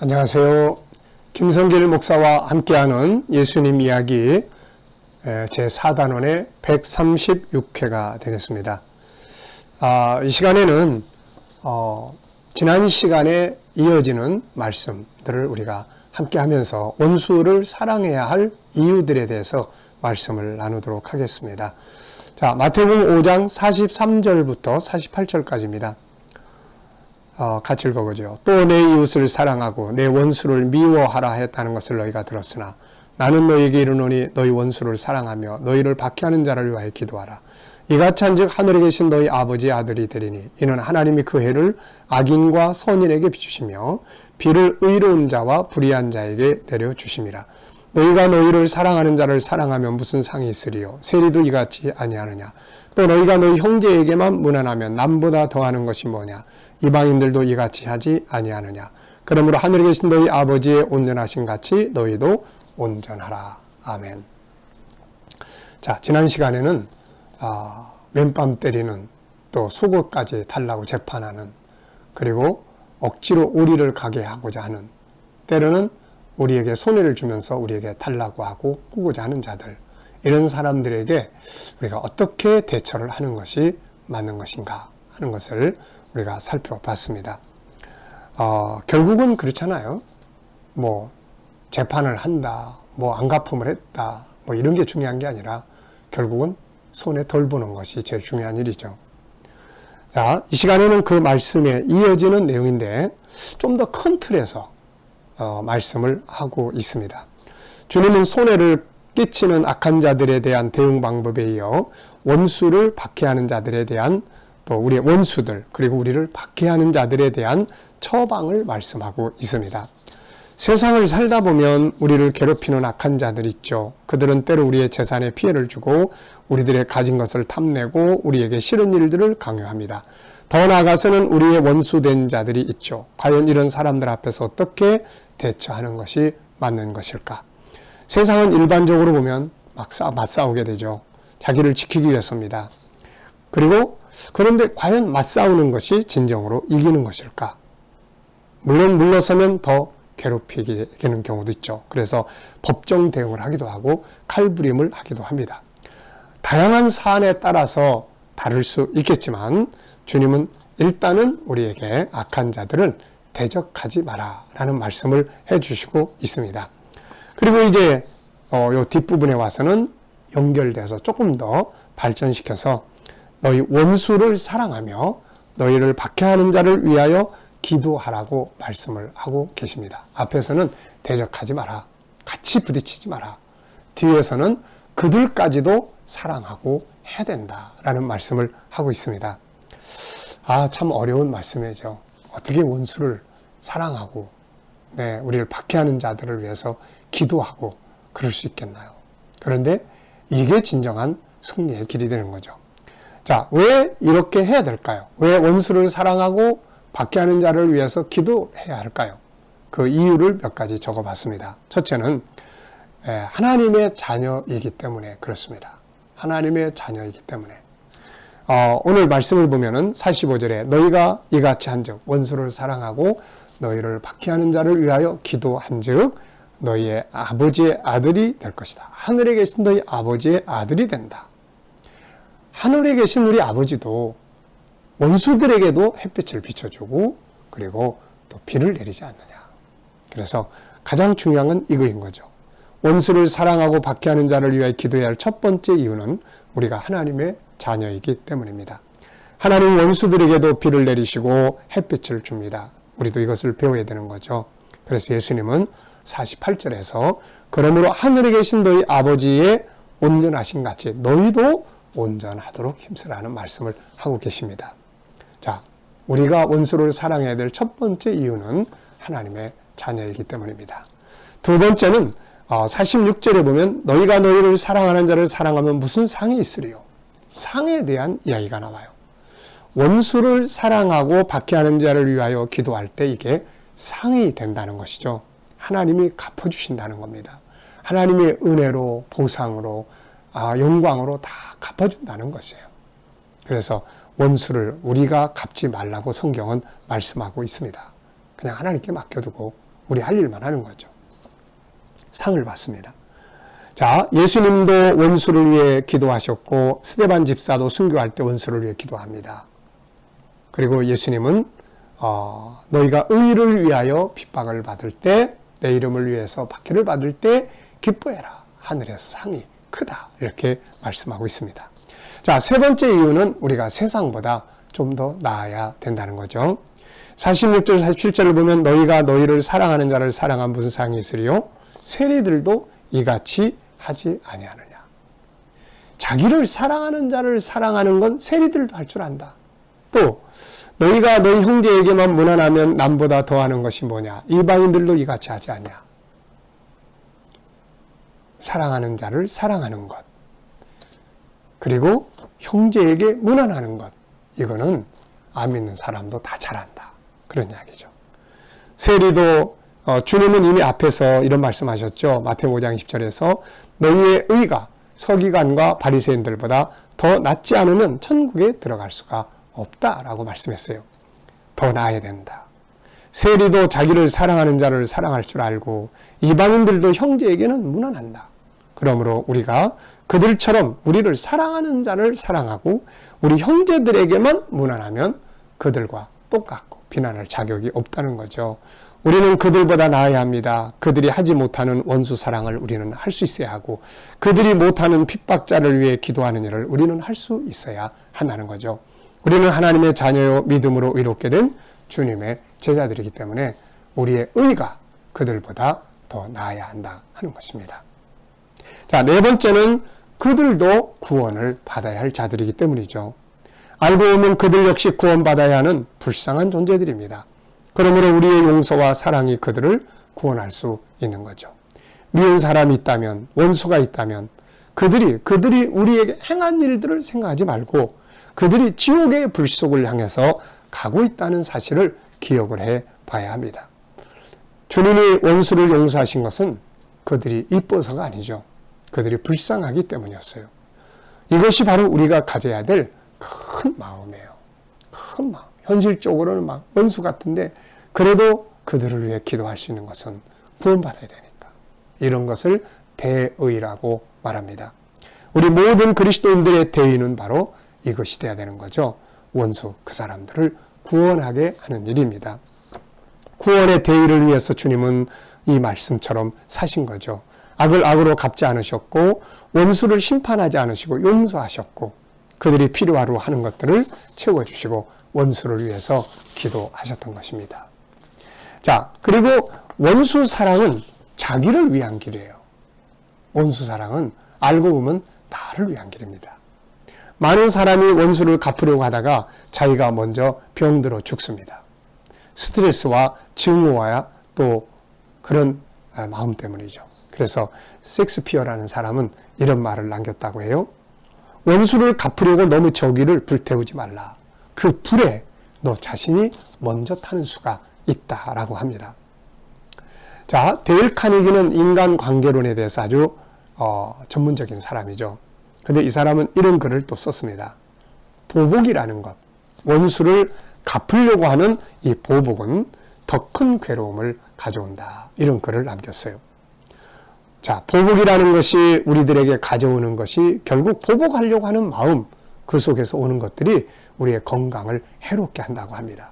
안녕하세요. 김성길 목사와 함께하는 예수님 이야기 제4단원의 136회가 되겠습니다. 이 시간에는 지난 시간에 이어지는 말씀들을 우리가 함께하면서 원수를 사랑해야 할 이유들에 대해서 말씀을 나누도록 하겠습니다. 자, 마태복음 5장 43절부터 48절까지입니다. 같이 읽어보죠. 또 내 이웃을 사랑하고 내 원수를 미워하라 했다는 것을 너희가 들었으나 나는 너희에게 이르노니 너희 원수를 사랑하며 너희를 박해하는 자를 위하여 기도하라. 이같이 한즉 하늘에 계신 너희 아버지의 아들이 되리니 이는 하나님이 그 해를 악인과 선인에게 비추시며 비를 의로운 자와 불의한 자에게 내려주심이라. 너희가 너희를 사랑하는 자를 사랑하면 무슨 상이 있으리요? 세리도 이같이 아니하느냐? 또 너희가 너희 형제에게만 무난하면 남보다 더하는 것이 뭐냐? 이방인들도 이같이 하지 아니하느냐? 그러므로 하늘에 계신 너희 아버지의 온전하신 같이 너희도 온전하라. 아멘. 자, 지난 시간에는 맨밤 때리는, 또 속옷까지 달라고 재판하는, 그리고 억지로 우리를 가게 하고자 하는, 때로는 우리에게 손해를 주면서 우리에게 달라고 하고 꾸고자 하는 자들, 이런 사람들에게 우리가 어떻게 대처를 하는 것이 맞는 것인가 하는 것을 우리가 살펴봤습니다. 결국은 그렇잖아요. 재판을 한다, 안가품을 했다, 이런 게 중요한 게 아니라 결국은 손에 덜 보는 것이 제일 중요한 일이죠. 자, 이 시간에는 그 말씀에 이어지는 내용인데 좀 더 큰 틀에서 말씀을 하고 있습니다. 주님은 손해를 끼치는 악한 자들에 대한 대응 방법에 이어 원수를 박해하는 자들에 대한, 또 우리의 원수들, 그리고 우리를 박해하는 자들에 대한 처방을 말씀하고 있습니다. 세상을 살다 보면 우리를 괴롭히는 악한 자들 있죠. 그들은 때로 우리의 재산에 피해를 주고 우리들의 가진 것을 탐내고 우리에게 싫은 일들을 강요합니다. 더 나아가서는 우리의 원수된 자들이 있죠. 과연 이런 사람들 앞에서 어떻게 대처하는 것이 맞는 것일까? 세상은 일반적으로 보면 맞싸우게 되죠. 자기를 지키기 위해서입니다. 그런데 과연 맞싸우는 것이 진정으로 이기는 것일까? 물론 물러서면 더 괴롭히게 되는 경우도 있죠. 그래서 법정 대응을 하기도 하고 칼부림을 하기도 합니다. 다양한 사안에 따라서 다를 수 있겠지만 주님은 일단은 우리에게 악한 자들은 대적하지 마라 라는 말씀을 해주시고 있습니다. 그리고 이제 요 뒷부분에 와서는 연결돼서 조금 더 발전시켜서 너희 원수를 사랑하며 너희를 박해하는 자를 위하여 기도하라고 말씀을 하고 계십니다. 앞에서는 대적하지 마라, 같이 부딪히지 마라, 뒤에서는 그들까지도 사랑하고 해야 된다라는 말씀을 하고 있습니다. 참 어려운 말씀이죠. 어떻게 원수를 사랑하고 우리를 박해하는 자들을 위해서 기도하고 그럴 수 있겠나요? 그런데 이게 진정한 승리의 길이 되는 거죠. 자, 왜 이렇게 해야 될까요? 왜 원수를 사랑하고 박해하는 자를 위해서 기도해야 할까요? 그 이유를 몇 가지 적어봤습니다. 첫째는 하나님의 자녀이기 때문에 그렇습니다. 하나님의 자녀이기 때문에. 오늘 말씀을 보면은 45절에 너희가 이같이 한즉 원수를 사랑하고 너희를 박해하는 자를 위하여 기도한즉 너희의 아버지의 아들이 될 것이다. 하늘에 계신 너희 아버지의 아들이 된다. 하늘에 계신 우리 아버지도 원수들에게도 햇빛을 비춰주고 그리고 또 비를 내리지 않느냐. 그래서 가장 중요한 건 이거인 거죠. 원수를 사랑하고 박해하는 자를 위하여 기도해야 할 첫 번째 이유는 우리가 하나님의 자녀이기 때문입니다. 하나님 원수들에게도 비를 내리시고 햇빛을 줍니다. 우리도 이것을 배워야 되는 거죠. 그래서 예수님은 48절에서 그러므로 하늘에 계신 너희 아버지의 온전하신 같이 너희도 온전하도록 힘쓰라는 말씀을 하고 계십니다. 자, 우리가 원수를 사랑해야 될 첫 번째 이유는 하나님의 자녀이기 때문입니다. 두 번째는 46절에 보면 너희가 너희를 사랑하는 자를 사랑하면 무슨 상이 있으리요? 상에 대한 이야기가 나와요. 원수를 사랑하고 박해하는 자를 위하여 기도할 때 이게 상이 된다는 것이죠. 하나님이 갚아주신다는 겁니다. 하나님의 은혜로, 보상으로, 영광으로 다 갚아준다는 것이에요. 그래서 원수를 우리가 갚지 말라고 성경은 말씀하고 있습니다. 그냥 하나님께 맡겨두고 우리 할 일만 하는 거죠. 상을 받습니다. 자, 예수님도 원수를 위해 기도하셨고 스데반 집사도 순교할 때 원수를 위해 기도합니다. 그리고 예수님은 너희가 의를 위하여 핍박을 받을 때, 내 이름을 위해서 박해를 받을 때 기뻐해라. 하늘에서 상이 크다. 이렇게 말씀하고 있습니다. 자, 세 번째 이유는 우리가 세상보다 좀 더 나아야 된다는 거죠. 46절, 47절을 보면 너희가 너희를 사랑하는 자를 사랑한 무슨 상이 있으리요? 세리들도 이같이 하지 아니하느냐. 자기를 사랑하는 자를 사랑하는 건 세리들도 할 줄 안다. 또 너희가 너희 형제에게만 무난하면 남보다 더하는 것이 뭐냐. 이방인들도 이같이 하지 않냐. 사랑하는 자를 사랑하는 것. 그리고 형제에게 무난하는 것. 이거는 안 믿는 사람도 다 잘한다. 그런 이야기죠. 세리도 주님은 이미 앞에서 이런 말씀하셨죠. 마태복음 5장 10절에서 너희의 의가 서기관과 바리새인들보다 더 낫지 않으면 천국에 들어갈 수가 없다라고 말씀했어요. 더 나아야 된다. 세리도 자기를 사랑하는 자를 사랑할 줄 알고 이방인들도 형제에게는 무난한다. 그러므로 우리가 그들처럼 우리를 사랑하는 자를 사랑하고 우리 형제들에게만 무난하면 그들과 똑같고 비난할 자격이 없다는 거죠. 우리는 그들보다 나아야 합니다. 그들이 하지 못하는 원수 사랑을 우리는 할 수 있어야 하고 그들이 못하는 핍박자를 위해 기도하는 일을 우리는 할 수 있어야 한다는 거죠. 우리는 하나님의 자녀요 믿음으로 의롭게 된 주님의 제자들이기 때문에 우리의 의가 그들보다 더 나아야 한다 하는 것입니다. 자, 네 번째는 그들도 구원을 받아야 할 자들이기 때문이죠. 알고 보면 그들 역시 구원받아야 하는 불쌍한 존재들입니다. 그러므로 우리의 용서와 사랑이 그들을 구원할 수 있는 거죠. 미운 사람이 있다면, 원수가 있다면 그들이 우리에게 행한 일들을 생각하지 말고 그들이 지옥의 불속을 향해서 가고 있다는 사실을 기억을 해 봐야 합니다. 주님이 원수를 용서하신 것은 그들이 이뻐서가 아니죠. 그들이 불쌍하기 때문이었어요. 이것이 바로 우리가 가져야 될 큰 마음이에요. 큰 마음. 현실적으로는 막 원수 같은데 그래도 그들을 위해 기도할 수 있는 것은 구원받아야 되니까. 이런 것을 대의라고 말합니다. 우리 모든 그리스도인들의 대의는 바로 이것이 돼야 되는 거죠. 원수, 그 사람들을 구원하게 하는 일입니다. 구원의 대의를 위해서 주님은 이 말씀처럼 사신 거죠. 악을 악으로 갚지 않으셨고 원수를 심판하지 않으시고 용서하셨고 그들이 필요하로 하는 것들을 채워주시고 원수를 위해서 기도하셨던 것입니다. 자, 그리고 원수 사랑은 자기를 위한 길이에요. 원수 사랑은 알고 보면 나를 위한 길입니다. 많은 사람이 원수를 갚으려고 하다가 자기가 먼저 병들어 죽습니다. 스트레스와 증오와 또 그런 마음 때문이죠. 그래서 섹스피어라는 사람은 이런 말을 남겼다고 해요. 원수를 갚으려고 너무 저기를 불태우지 말라. 그 불에 너 자신이 먼저 타는 수가 있다라고 합니다. 자, 데일 카네기는 인간관계론에 대해서 아주 전문적인 사람이죠. 근데 이 사람은 이런 글을 또 썼습니다. 보복이라는 것, 원수를 갚으려고 하는 이 보복은 더 큰 괴로움을 가져온다. 이런 글을 남겼어요. 자, 보복이라는 것이 우리들에게 가져오는 것이 결국 보복하려고 하는 마음, 그 속에서 오는 것들이 우리의 건강을 해롭게 한다고 합니다.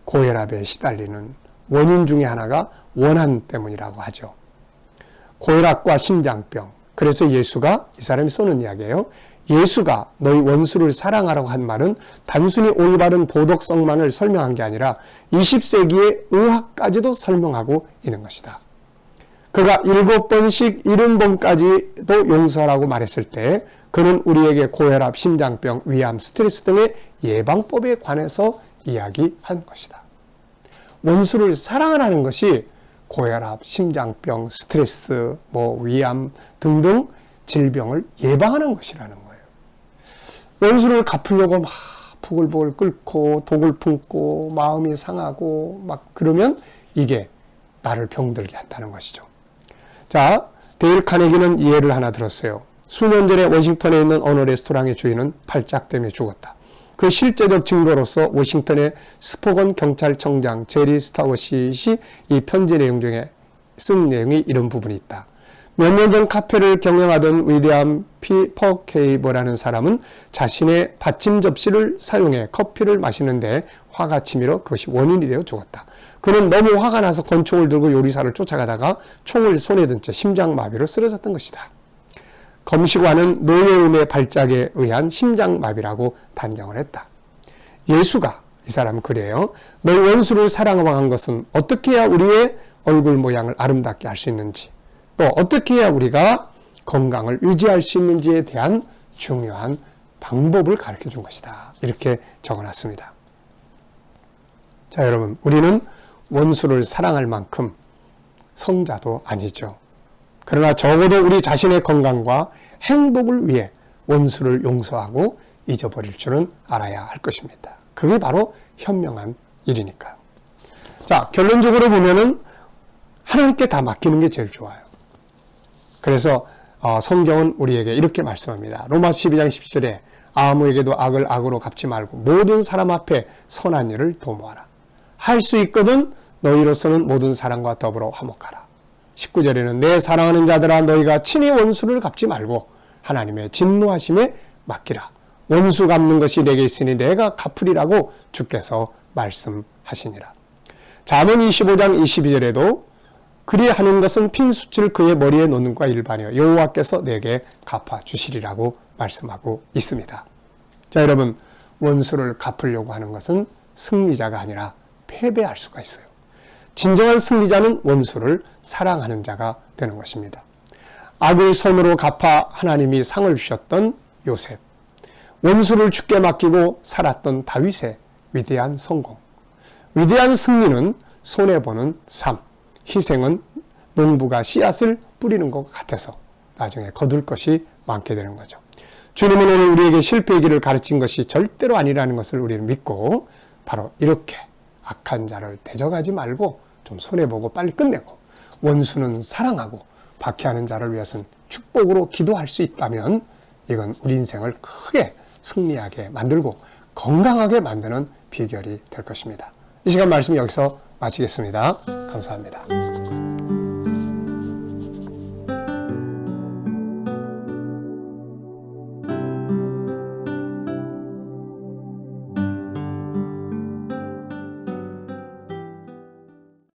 고혈압에 시달리는 원인 중에 하나가 원한 때문이라고 하죠. 고혈압과 심장병. 그래서 예수가, 이 사람이 써는 이야기예요. 예수가 너희 원수를 사랑하라고 한 말은 단순히 올바른 도덕성만을 설명한 게 아니라 20세기의 의학까지도 설명하고 있는 것이다. 그가 7번씩 70번까지도 용서하라고 말했을 때 그는 우리에게 고혈압, 심장병, 위암, 스트레스 등의 예방법에 관해서 이야기한 것이다. 원수를 사랑하라는 것이 고혈압, 심장병, 스트레스, 위암 등등 질병을 예방하는 것이라는 거예요. 원수를 갚으려고 막 부글부글 끓고 독을 품고 마음이 상하고 막 그러면 이게 나를 병들게 한다는 것이죠. 자, 데일 카네기는 예를 하나 들었어요. 수년 전에 워싱턴에 있는 어느 레스토랑의 주인은 팔짝 때문에 죽었다. 그 실제적 증거로서 워싱턴의 스포건 경찰청장 제리 스타워시이 이 편지 내용 중에 쓴 내용이 이런 부분이 있다. 몇 년 전 카페를 경영하던 위리엄 P. 퍼케이버라는 사람은 자신의 받침 접시를 사용해 커피를 마시는데 화가 치밀어 그것이 원인이 되어 죽었다. 그는 너무 화가 나서 권총을 들고 요리사를 쫓아가다가 총을 손에 든 채 심장마비로 쓰러졌던 것이다. 검시관은 노여움의 발작에 의한 심장마비라고 단정을 했다. 예수가, 이 사람은 그래요. 너 원수를 사랑한 것은 어떻게 해야 우리의 얼굴 모양을 아름답게 할 수 있는지, 또 어떻게 해야 우리가 건강을 유지할 수 있는지에 대한 중요한 방법을 가르쳐 준 것이다. 이렇게 적어놨습니다. 자, 여러분, 우리는 원수를 사랑할 만큼 성자도 아니죠. 그러나 적어도 우리 자신의 건강과 행복을 위해 원수를 용서하고 잊어버릴 줄은 알아야 할 것입니다. 그게 바로 현명한 일이니까요. 자, 결론적으로 보면은 하나님께 다 맡기는 게 제일 좋아요. 그래서 성경은 우리에게 이렇게 말씀합니다. 로마서 12장 17절에 아무에게도 악을 악으로 갚지 말고 모든 사람 앞에 선한 일을 도모하라. 할 수 있거든 너희로서는 모든 사람과 더불어 화목하라. 19절에는 내 사랑하는 자들아 너희가 친히 원수를 갚지 말고 하나님의 진노하심에 맡기라. 원수 갚는 것이 내게 있으니 내가 갚으리라고 주께서 말씀하시니라. 잠언 25장 22절에도 그리하는 것은 핀수치를 그의 머리에 놓는 것과 일반이요 여호와께서 내게 갚아주시리라고 말씀하고 있습니다. 자, 여러분, 원수를 갚으려고 하는 것은 승리자가 아니라 패배할 수가 있어요. 진정한 승리자는 원수를 사랑하는 자가 되는 것입니다. 악을 선으로 갚아 하나님이 상을 주셨던 요셉, 원수를 주께 맡기고 살았던 다윗의 위대한 성공, 위대한 승리는 손해보는 삶, 희생은 농부가 씨앗을 뿌리는 것 같아서 나중에 거둘 것이 많게 되는 거죠. 주님은 오늘 우리에게 실패의 길을 가르친 것이 절대로 아니라는 것을 우리는 믿고 바로 이렇게 악한 자를 대적하지 말고 좀 손해보고 빨리 끝내고 원수는 사랑하고 박해하는 자를 위해서는 축복으로 기도할 수 있다면 이건 우리 인생을 크게 승리하게 만들고 건강하게 만드는 비결이 될 것입니다. 이 시간 말씀 여기서 마치겠습니다. 감사합니다.